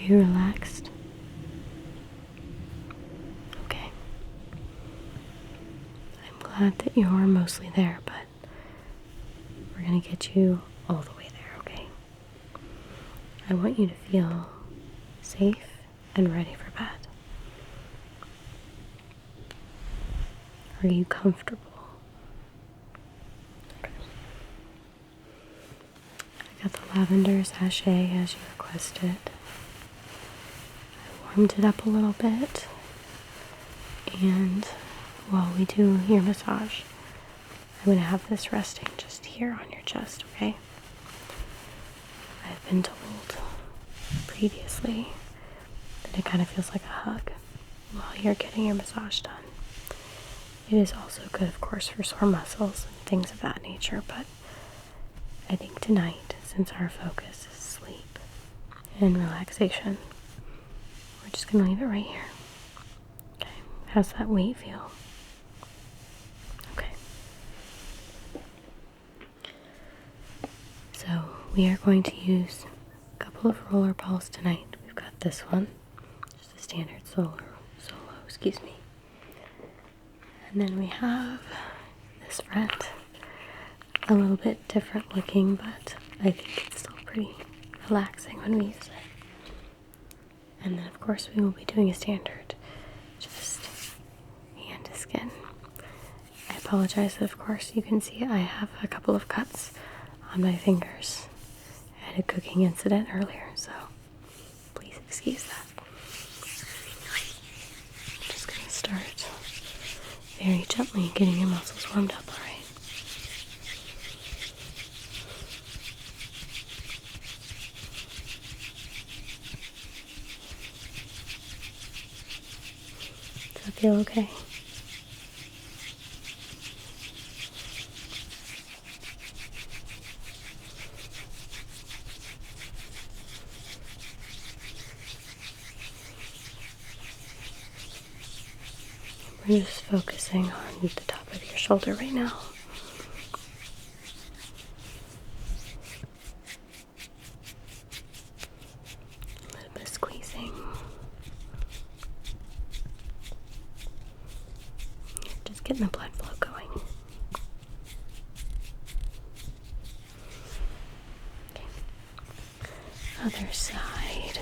you relaxed? Okay. I'm glad that you're mostly there, but we're going to get you all the way there, okay? I want you to feel safe and ready for bed. Are you comfortable? Okay. I got the lavender sachet as you requested. I warmed it up a little bit. And while we do your massage, I'm going to have this resting just here on your chest, okay? I've been told previously that it kind of feels like a hug while you're getting your massage done. It is also good, of course, for sore muscles and things of that nature, but I think tonight, since our focus is sleep and relaxation, we're just going to leave it right here. Okay, how's that weight feel? Okay. So we are going to use a couple of roller balls tonight. We've got this one, just a standard solo, excuse me. And then we have this friend, a little bit different looking, but I think it's still pretty relaxing when we use it. And then of course we will be doing a standard, just hand to skin. I apologize that of course you can see I have a couple of cuts on my fingers. I had a cooking incident earlier, so please excuse that. I'm just going to start very gently getting your muscles warmed up, alright? Does that feel okay? We're just focusing on the top of your shoulder right now. A little bit of squeezing. Just getting the blood flow going. Okay. Other side.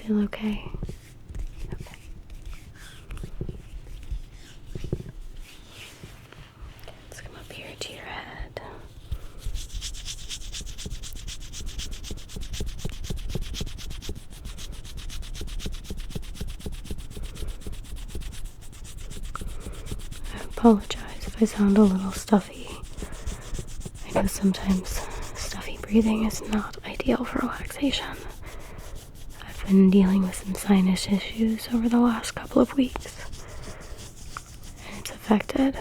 Feel okay? Okay. Let's come up here to your head. I apologize if I sound a little stuffy. I know sometimes stuffy breathing is not ideal for relaxation. I've been dealing with some sinus issues over the last couple of weeks, and it's affected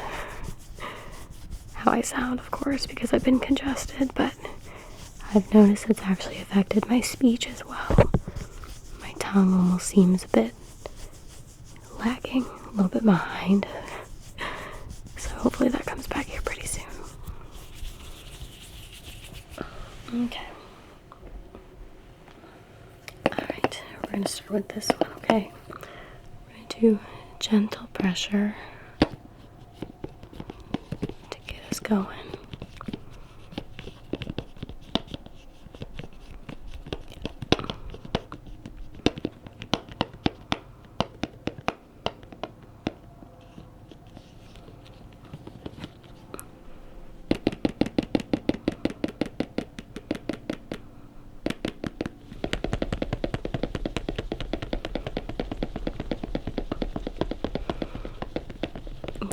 how I sound, of course, because I've been congested, but I've noticed it's actually affected my speech as well. My tongue almost seems a bit lagging, a little bit behind, so hopefully that comes back here pretty soon. Okay. We're going to start with this one, okay? We're going to do gentle pressure to get us going.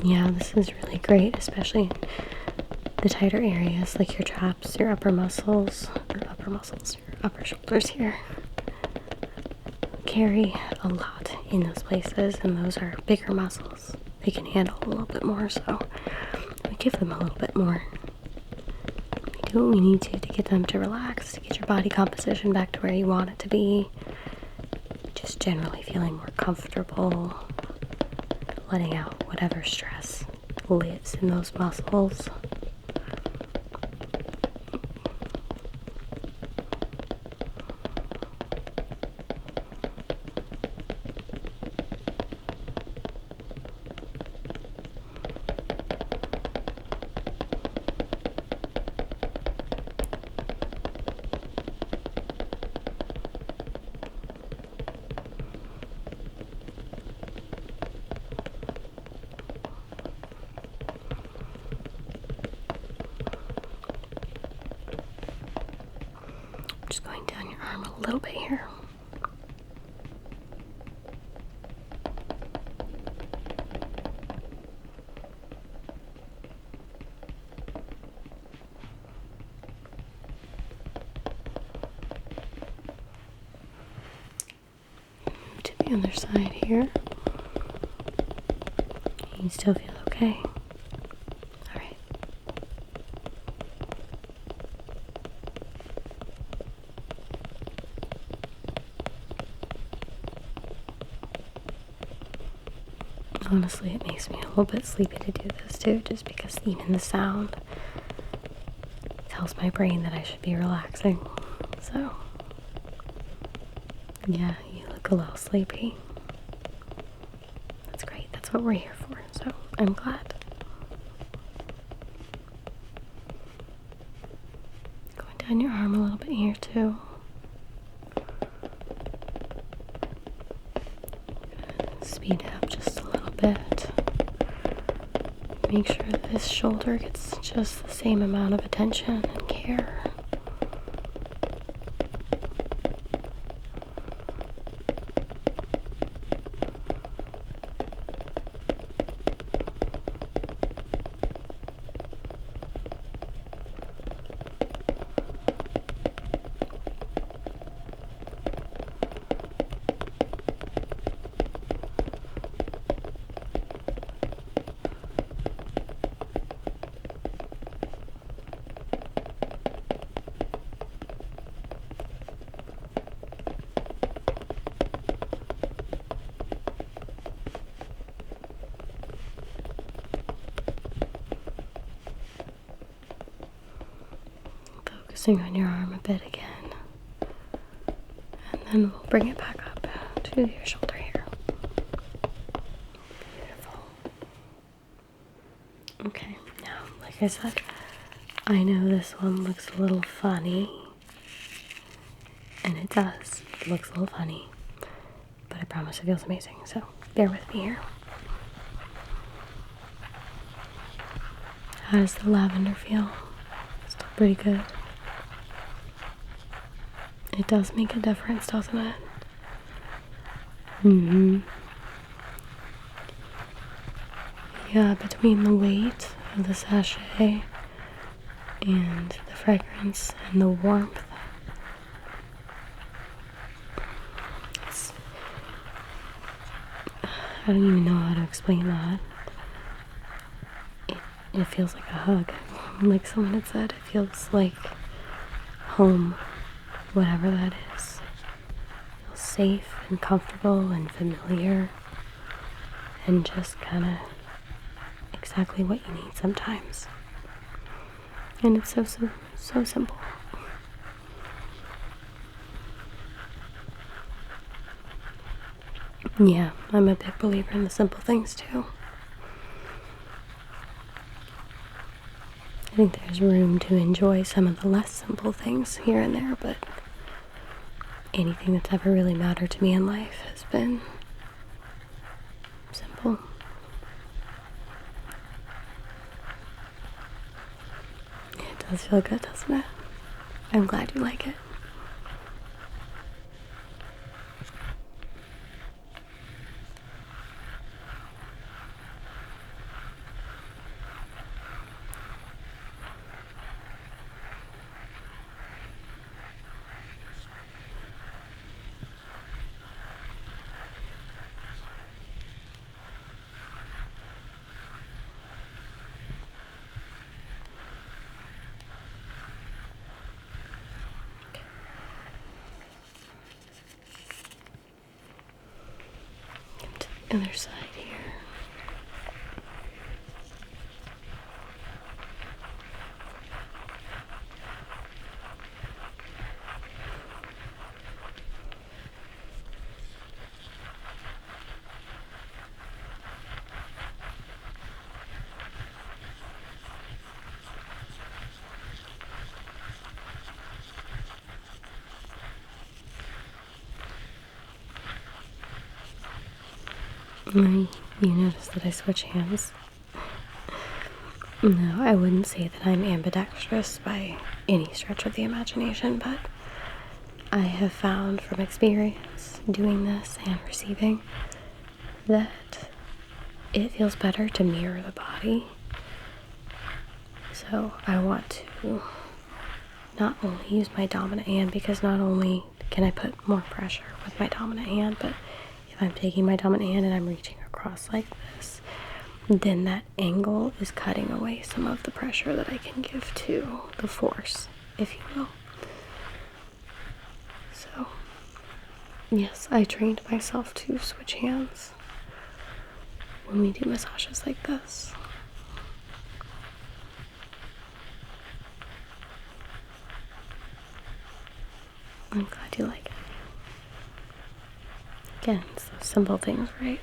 Yeah, this is really great, especially the tighter areas like your traps, your upper muscles, your upper shoulders here carry a lot in those places, and those are bigger muscles. They can handle a little bit more, so we give them a little bit more. We do what we need to get them to relax, to get your body composition back to where you want it to be. Just generally feeling more comfortable, letting out whatever stress lives in those muscles. Just going down your arm a little bit here. To the other side here. You still feel okay? Alright. Honestly, it makes me a little bit sleepy to do this too, just because even the sound tells my brain that I should be relaxing. So, yeah, you look a little sleepy. That's great. That's what we're here for, so I'm glad. Going down your arm a little bit here too. Speed it up just a little bit. Make sure this shoulder gets just the same amount of attention and care. Focusing on your arm a bit again, and then we'll bring it back up to your shoulder here. Beautiful. Okay, now, like I said, I know this one looks a little funny, and it does. It looks a little funny, but I promise it feels amazing, so bear with me here. How does the lavender feel? Still pretty good. It does make a difference, doesn't it? Yeah, between the weight of the sachet and the fragrance and the warmth, I don't even know how to explain that. It feels like a hug. Like someone had said, it feels like home. Whatever that is. Feels safe and comfortable and familiar and just kind of exactly what you need sometimes. And it's so simple. Yeah, I'm a big believer in the simple things too. I think there's room to enjoy some of the less simple things here and there, but anything that's ever really mattered to me in life has been simple. It does feel good, doesn't it? I'm glad you like it. Other side here. You notice that I switch hands. No, I wouldn't say that I'm ambidextrous by any stretch of the imagination, but I have found from experience doing this and receiving that it feels better to mirror the body. So I want to not only use my dominant hand, because not only can I put more pressure with my dominant hand, but if I'm taking my dominant hand and I'm reaching across like this, then that angle is cutting away some of the pressure that I can give to the force, if you will. So, yes, I trained myself to switch hands when we do massages like this. I'm glad you like it. Again, it's those simple things, right?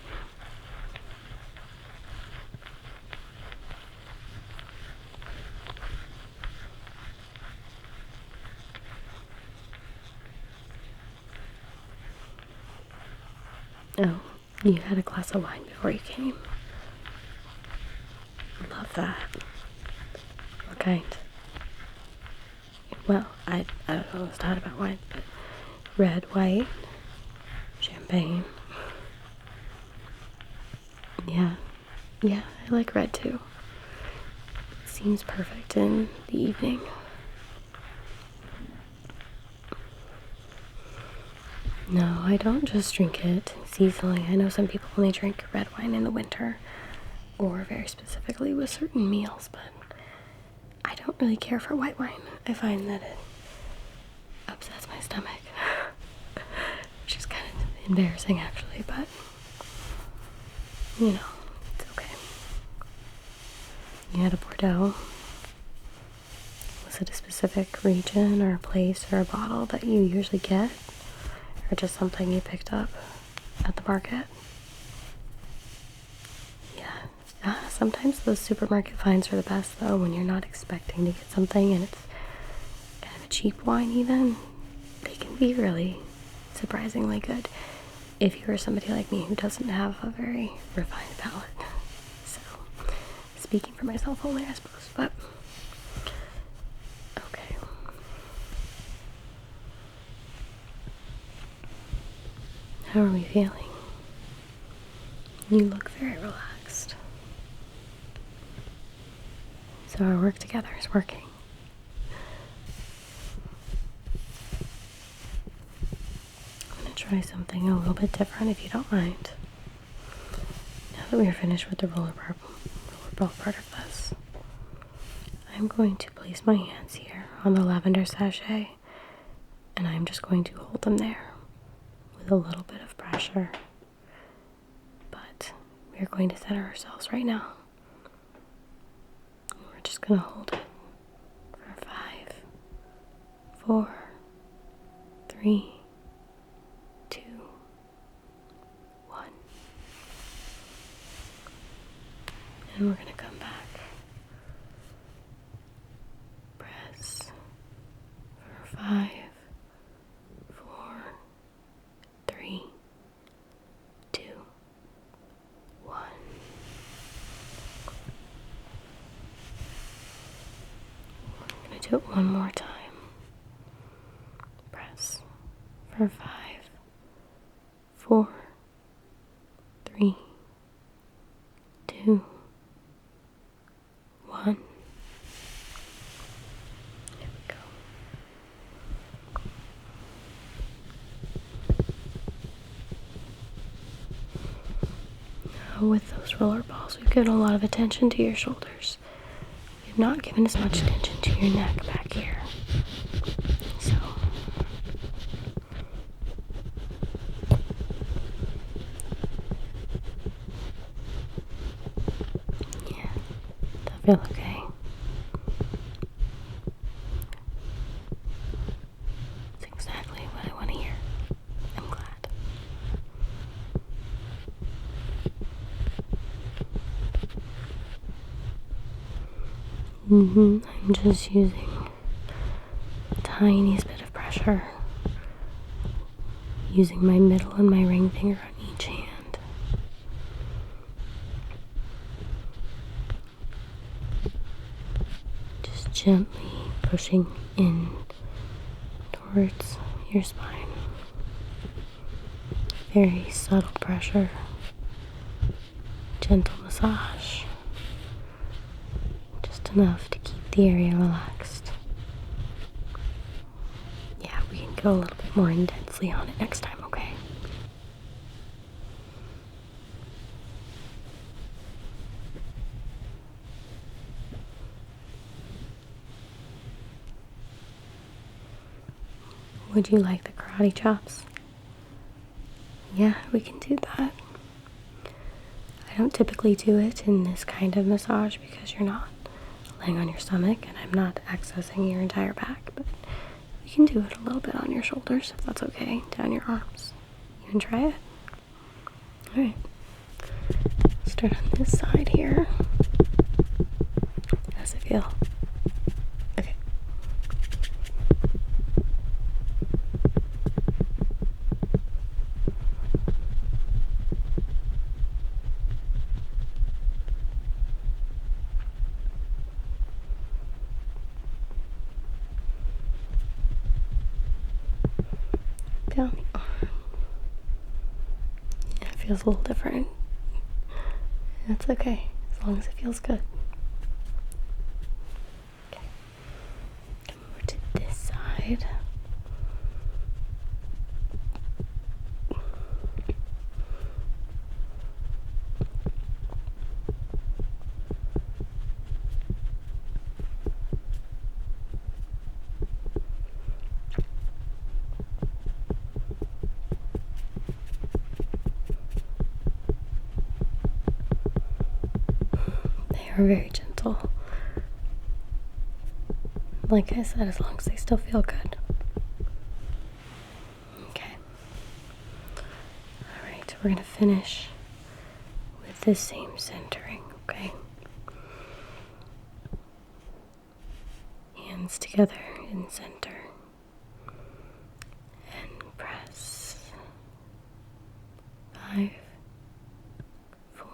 Oh, you had a glass of wine before you came. Love that. What kind? Well, I don't know what's not about wine, but red, white, champagne. Yeah, I like red too. It seems perfect in the evening. No, I don't just drink it seasonally. I know some people only drink red wine in the winter, or very specifically with certain meals, but I don't really care for white wine. I find that it upsets my stomach, which is kind of embarrassing actually, but you know, it's okay. You had a Bordeaux. Was it a specific region or a place or a bottle that you usually get? Or just something you picked up at the market? Yeah. Sometimes those supermarket finds are the best though, when you're not expecting to get something and it's kind of a cheap wine even. They can be really surprisingly good if you're somebody like me who doesn't have a very refined palate. So, speaking for myself only, I suppose, but okay. How are we feeling? You look very relaxed. So our work together is working. I'm going to try something a little bit different if you don't mind. Now that we're finished with the roller ball part of this, I'm going to place my hands here on the lavender sachet, and I'm just going to hold them there with a little bit of pressure. But we're going to center ourselves right now. We're just going to hold it for 5, 4, 3, 2, 1. And we're going to come back. Press for 5, 4, 3, 2, 1. We're going to do it one more time. Press for 5, 4, 3, 2, 1. Here we go. Now with those roller balls, we've given a lot of attention to your shoulders. We've not given as much attention to your neck back here. So, feel okay? It's exactly what I want to hear. I'm glad. I'm just using the tiniest bit of pressure, using my middle and my ring finger on each hand. Just gently pushing in towards your spine. Very subtle pressure, gentle massage, just enough to keep the area relaxed. Yeah, we can go a little bit more intensely on it next time, okay? Would you like the karate chops? Yeah, we can do that. I don't typically do it in this kind of massage because you're not laying on your stomach and I'm not accessing your entire back, but we can do it a little bit on your shoulders if that's okay, down your arms. You can try it. Alright, start on this side here. How does it feel? Okay. Down the arm. Yeah, it feels a little different. That's okay, as long as it feels good. Okay. Come over to this side. They are very gentle. Like I said, as long as they still feel good. Okay. Alright, we're gonna finish with the same centering, okay? Hands together in center. And press. 5, 4,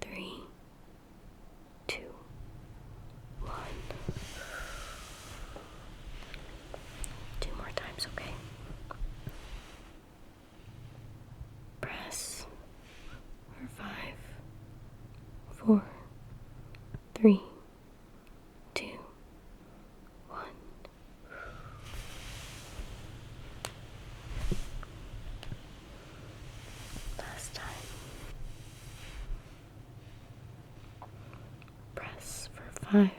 3, 2, 1. 2 more times, okay? Press for 5, 4, 3, 2, 1. Last time. Press for 5,